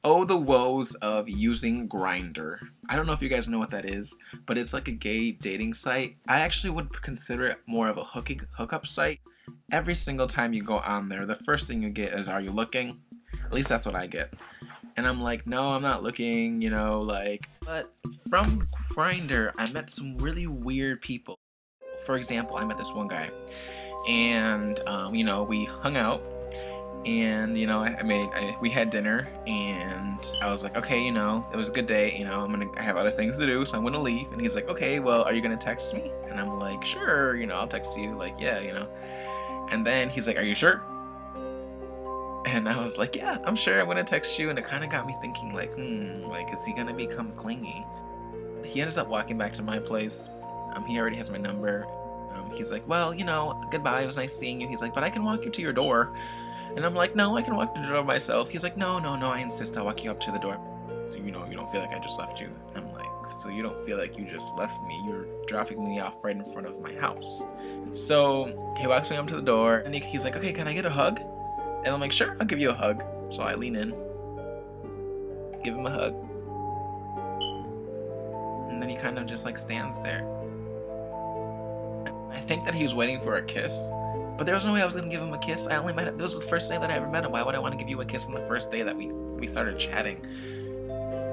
Oh, the woes of using Grindr. I don't know if you guys know what that is, but it's like a gay dating site. I actually would consider it more of a hookup site. Every single time you go on there, the first thing you get is, "Are you looking?" At least that's what I get. And I'm like, "No, I'm not looking," you know, like. But from Grindr, I met some really weird people. For example, I met this one guy, and you know, we hung out. And you know, we had dinner, and I was like, okay, you know, it was a good day, you know, I have other things to do, so I'm gonna leave. And he's like, okay, well, are you gonna text me? And I'm like, sure, you know, I'll text you, like, yeah, you know. And then he's like, are you sure? And I was like, yeah, I'm sure, I'm gonna text you. And it kind of got me thinking, like, like, is he gonna become clingy? He ends up walking back to my place. He already has my number. He's like, well, you know, goodbye, it was nice seeing you. He's like, but I can walk you to your door. And I'm like, no, I can walk to the door myself. He's like, no, I insist, I'll walk you up to the door. So, you know, you don't feel like I just left you. And I'm like, so you don't feel like you just left me, you're dropping me off right in front of my house. So he walks me up to the door, and he's like, okay, can I get a hug? And I'm like, sure, I'll give you a hug. So I lean in, give him a hug, and then he kind of just like stands there. I think that he was waiting for a kiss. But there was no way I was gonna give him a kiss. I only met him. This was the first day that I ever met him. Why would I want to give you a kiss on the first day that we started chatting?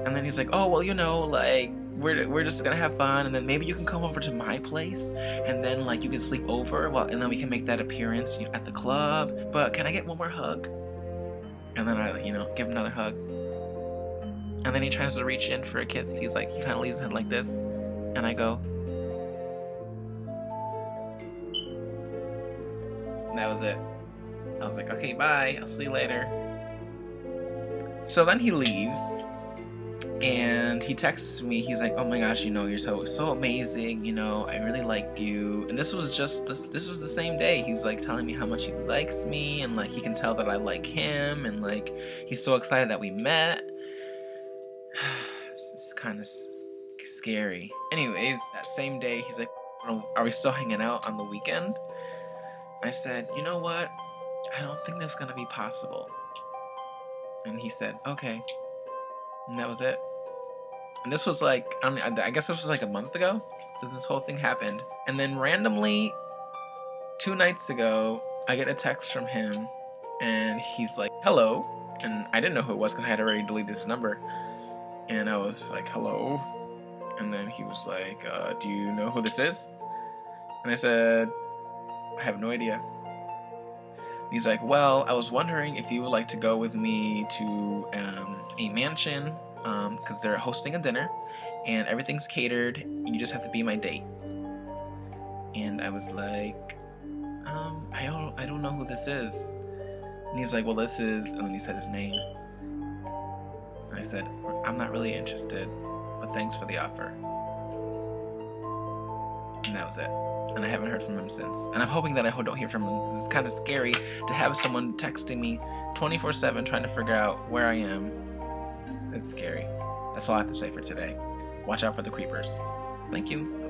And then he's like, oh, well, you know, like, we're just gonna have fun, and then maybe you can come over to my place, and then like you can sleep over, well, and then we can make that appearance at the club. But can I get one more hug? And then I, you know, give him another hug. And then he tries to reach in for a kiss. He's like, he kind of leaves his hand like this, and I go. And that was it. I was like, okay, bye, I'll see you later. So then he leaves, and he texts me. He's like, oh my gosh, you know, you're so amazing, you know, I really like you. And this was the same day. He's like telling me how much he likes me, and like he can tell that I like him, and like he's so excited that we met. It's kind of scary. Anyways, that same day, he's like, are we still hanging out on the weekend? I said, you know what? I don't think that's gonna be possible. And he said, okay. And that was it. And this was like, I guess this was like a month ago that this whole thing happened. And then randomly, 2 nights ago, I get a text from him, and he's like, hello. And I didn't know who it was because I had already deleted his number. And I was like, hello. And then he was like, do you know who this is? And I said, I have no idea. He's like, well, I was wondering if you would like to go with me to a mansion, because they're hosting a dinner, and everything's catered, and you just have to be my date. And I was like, I don't know who this is. And he's like, well, this is, and then he said his name. And I said, I'm not really interested, but thanks for the offer. And that was it. And I haven't heard from him since. And I'm hoping that I don't hear from him. It's kind of scary to have someone texting me 24/7 trying to figure out where I am. It's scary. That's all I have to say for today. Watch out for the creepers. Thank you.